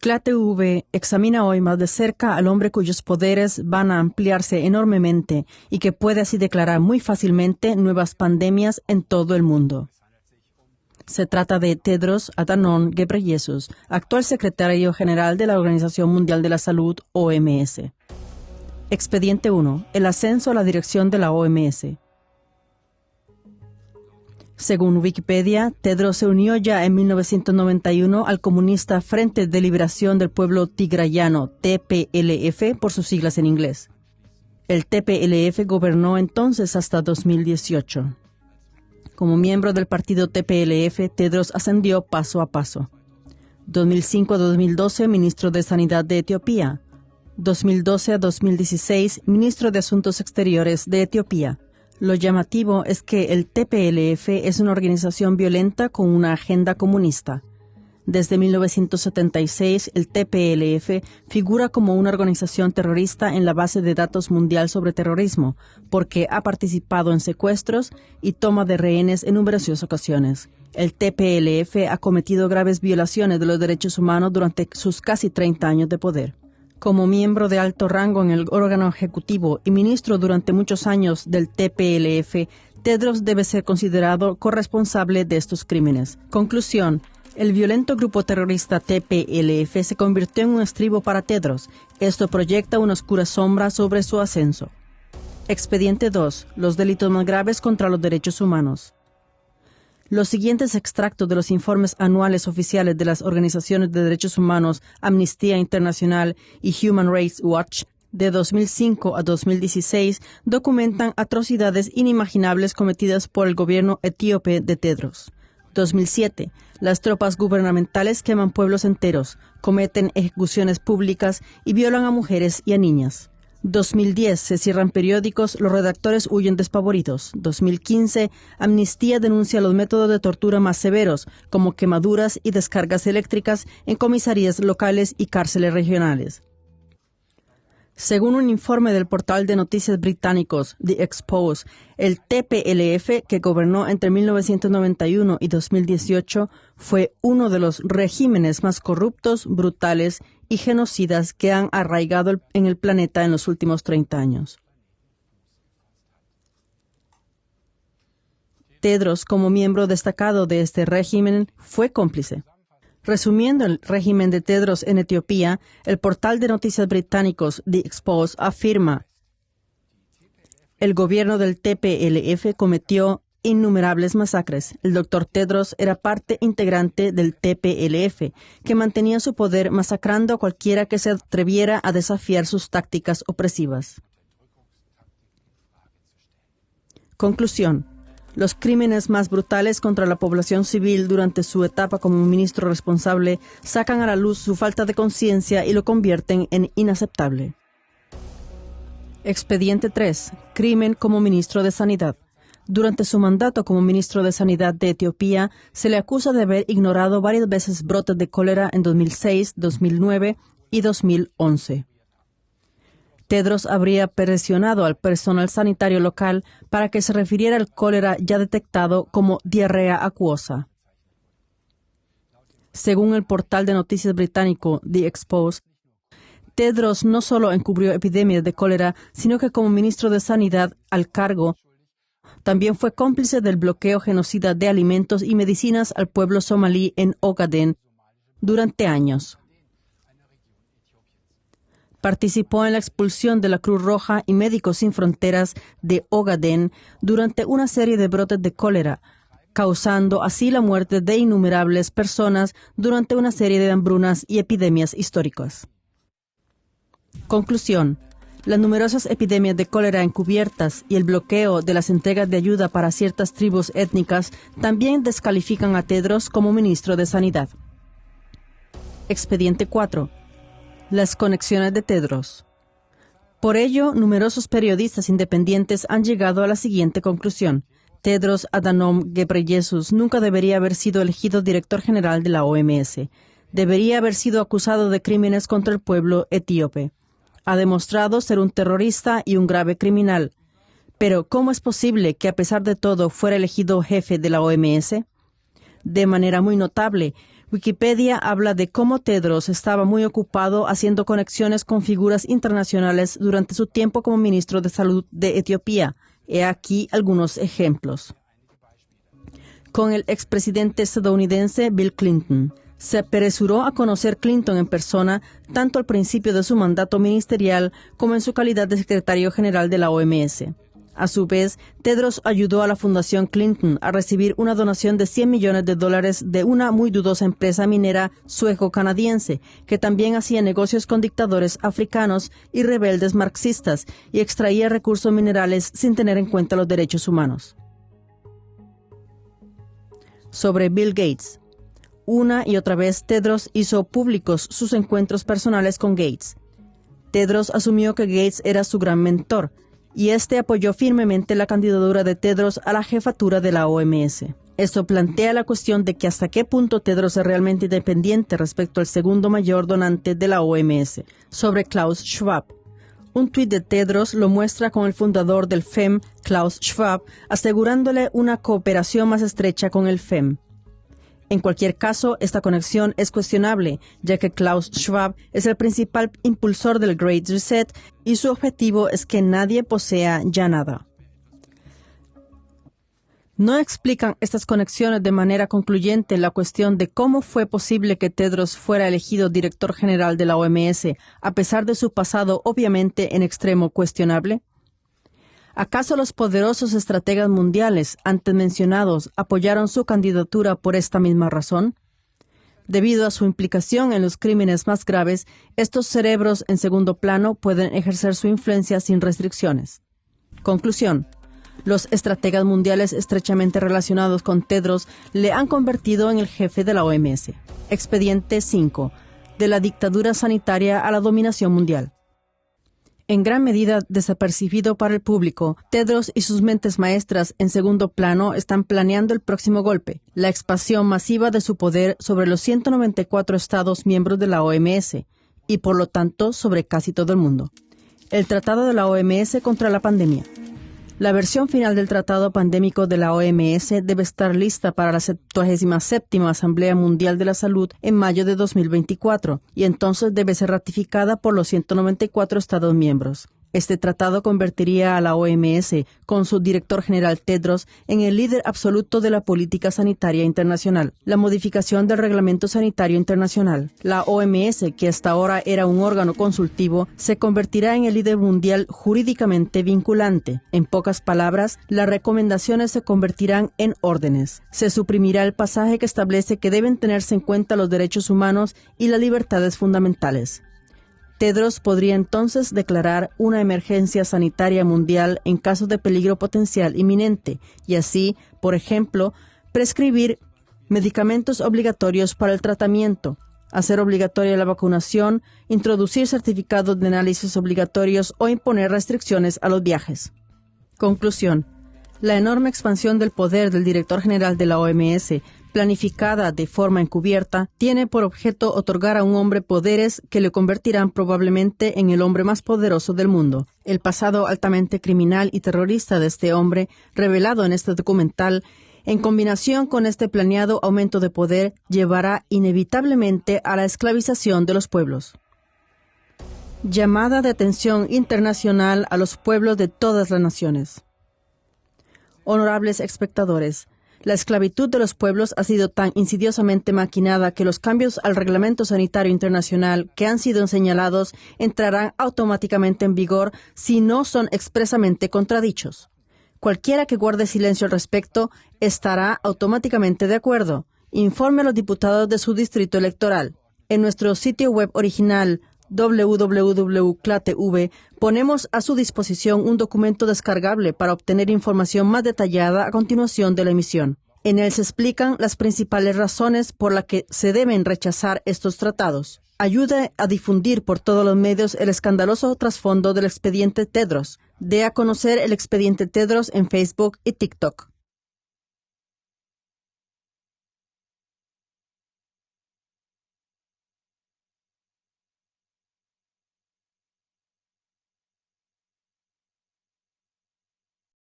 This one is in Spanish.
CLA-TV examina hoy más de cerca al hombre cuyos poderes van a ampliarse enormemente y que puede así declarar muy fácilmente nuevas pandemias en todo el mundo. Se trata de Tedros Adhanom Ghebreyesus, actual secretario general de la Organización Mundial de la Salud, OMS. Expediente 1. El ascenso a la dirección de la OMS. Según Wikipedia, Tedros se unió ya en 1991 al comunista Frente de Liberación del Pueblo Tigrayano, TPLF, por sus siglas en inglés. El TPLF gobernó entonces hasta 2018. Como miembro del partido TPLF, Tedros ascendió paso a paso. 2005 a 2012, ministro de Sanidad de Etiopía. 2012 a 2016, ministro de Asuntos Exteriores de Etiopía. Lo llamativo es que el TPLF es una organización violenta con una agenda comunista. Desde 1976, el TPLF figura como una organización terrorista en la base de datos mundial sobre terrorismo, porque ha participado en secuestros y toma de rehenes en numerosas ocasiones. El TPLF ha cometido graves violaciones de los derechos humanos durante sus casi 30 años de poder. Como miembro de alto rango en el órgano ejecutivo y ministro durante muchos años del TPLF, Tedros debe ser considerado corresponsable de estos crímenes. Conclusión. El violento grupo terrorista TPLF se convirtió en un estribo para Tedros. Esto proyecta una oscura sombra sobre su ascenso. Expediente 2. Los delitos más graves contra los derechos humanos. Los siguientes extractos de los informes anuales oficiales de las organizaciones de derechos humanos Amnistía Internacional y Human Rights Watch de 2005 a 2016 documentan atrocidades inimaginables cometidas por el gobierno etíope de Tedros. 2007. Las tropas gubernamentales queman pueblos enteros, cometen ejecuciones públicas y violan a mujeres y a niñas. 2010. Se cierran periódicos, los redactores huyen despavoridos. 2015. Amnistía denuncia los métodos de tortura más severos, como quemaduras y descargas eléctricas en comisarías locales y cárceles regionales. Según un informe del portal de noticias británicos The Expose, el TPLF, que gobernó entre 1991 y 2018, fue uno de los regímenes más corruptos, brutales y genocidas que han arraigado en el planeta en los últimos 30 años. Tedros, como miembro destacado de este régimen, fue cómplice. Resumiendo el régimen de Tedros en Etiopía, el portal de noticias británicos The Expose afirma: el gobierno del TPLF cometió innumerables masacres. El Dr. Tedros era parte integrante del TPLF, que mantenía su poder masacrando a cualquiera que se atreviera a desafiar sus tácticas opresivas. Conclusión. Los crímenes más brutales contra la población civil durante su etapa como ministro responsable sacan a la luz su falta de conciencia y lo convierten en inaceptable. Expediente 3. Crimen como ministro de Sanidad. Durante su mandato como ministro de Sanidad de Etiopía, se le acusa de haber ignorado varias veces brotes de cólera en 2006, 2009 y 2011. Tedros habría presionado al personal sanitario local para que se refiriera al cólera ya detectado como diarrea acuosa. Según el portal de noticias británico The Expose, Tedros no solo encubrió epidemias de cólera, sino que como ministro de Sanidad al cargo, también fue cómplice del bloqueo genocida de alimentos y medicinas al pueblo somalí en Ogaden durante años. Participó en la expulsión de la Cruz Roja y Médicos Sin Fronteras de Ogaden durante una serie de brotes de cólera, causando así la muerte de innumerables personas durante una serie de hambrunas y epidemias históricas. Conclusión. Las numerosas epidemias de cólera encubiertas y el bloqueo de las entregas de ayuda para ciertas tribus étnicas también descalifican a Tedros como ministro de Sanidad. Expediente 4. Las conexiones de Tedros. Por ello, numerosos periodistas independientes han llegado a la siguiente conclusión. Tedros Adhanom Ghebreyesus nunca debería haber sido elegido director general de la OMS. Debería haber sido acusado de crímenes contra el pueblo etíope. Ha demostrado ser un terrorista y un grave criminal. Pero, ¿cómo es posible que a pesar de todo fuera elegido jefe de la OMS? De manera muy notable, Wikipedia habla de cómo Tedros estaba muy ocupado haciendo conexiones con figuras internacionales durante su tiempo como ministro de Salud de Etiopía. He aquí algunos ejemplos. Con el expresidente estadounidense Bill Clinton. Se apresuró a conocer Clinton en persona tanto al principio de su mandato ministerial como en su calidad de secretario general de la OMS. A su vez, Tedros ayudó a la Fundación Clinton a recibir una donación de $100 millones de una muy dudosa empresa minera sueco-canadiense, que también hacía negocios con dictadores africanos y rebeldes marxistas y extraía recursos minerales sin tener en cuenta los derechos humanos. Sobre Bill Gates. Una y otra vez, Tedros hizo públicos sus encuentros personales con Gates. Tedros asumió que Gates era su gran mentor, y este apoyó firmemente la candidatura de Tedros a la jefatura de la OMS. Esto plantea la cuestión de que hasta qué punto Tedros es realmente independiente respecto al segundo mayor donante de la OMS. Sobre Klaus Schwab. Un tuit de Tedros lo muestra con el fundador del FEM, Klaus Schwab, asegurándole una cooperación más estrecha con el FEM. En cualquier caso, esta conexión es cuestionable, ya que Klaus Schwab es el principal impulsor del Great Reset y su objetivo es que nadie posea ya nada. No explican estas conexiones de manera concluyente la cuestión de cómo fue posible que Tedros fuera elegido director general de la OMS, a pesar de su pasado obviamente en extremo cuestionable. ¿Acaso los poderosos estrategas mundiales antes mencionados apoyaron su candidatura por esta misma razón? Debido a su implicación en los crímenes más graves, estos cerebros en segundo plano pueden ejercer su influencia sin restricciones. Conclusión. Los estrategas mundiales estrechamente relacionados con Tedros le han convertido en el jefe de la OMS. Expediente 5. De la dictadura sanitaria a la dominación mundial. En gran medida desapercibido para el público, Tedros y sus mentes maestras en segundo plano están planeando el próximo golpe, la expansión masiva de su poder sobre los 194 Estados miembros de la OMS y, por lo tanto, sobre casi todo el mundo. El Tratado de la OMS contra la pandemia. La versión final del Tratado Pandémico de la OMS debe estar lista para la 77ª Asamblea Mundial de la Salud en mayo de 2024 y entonces debe ser ratificada por los 194 Estados miembros. Este tratado convertiría a la OMS, con su director general Tedros, en el líder absoluto de la política sanitaria internacional. La modificación del Reglamento Sanitario Internacional. La OMS, que hasta ahora era un órgano consultivo, se convertirá en el líder mundial jurídicamente vinculante. En pocas palabras, las recomendaciones se convertirán en órdenes. Se suprimirá el pasaje que establece que deben tenerse en cuenta los derechos humanos y las libertades fundamentales. Tedros podría entonces declarar una emergencia sanitaria mundial en caso de peligro potencial inminente y así, por ejemplo, prescribir medicamentos obligatorios para el tratamiento, hacer obligatoria la vacunación, introducir certificados de análisis obligatorios o imponer restricciones a los viajes. Conclusión. La enorme expansión del poder del director general de la OMS, planificada de forma encubierta, tiene por objeto otorgar a un hombre poderes que le convertirán probablemente en el hombre más poderoso del mundo. El pasado altamente criminal y terrorista de este hombre, revelado en este documental, en combinación con este planeado aumento de poder, llevará inevitablemente a la esclavización de los pueblos. Llamada de atención internacional a los pueblos de todas las naciones. Honorables espectadores, la esclavitud de los pueblos ha sido tan insidiosamente maquinada que los cambios al Reglamento Sanitario Internacional que han sido señalados entrarán automáticamente en vigor si no son expresamente contradichos. Cualquiera que guarde silencio al respecto estará automáticamente de acuerdo. Informe a los diputados de su distrito electoral. En nuestro sitio web original www.clatv ponemos a su disposición un documento descargable para obtener información más detallada a continuación de la emisión. En él se explican las principales razones por las que se deben rechazar estos tratados. Ayude a difundir por todos los medios el escandaloso trasfondo del expediente Tedros. Dé a conocer el expediente Tedros en Facebook y TikTok.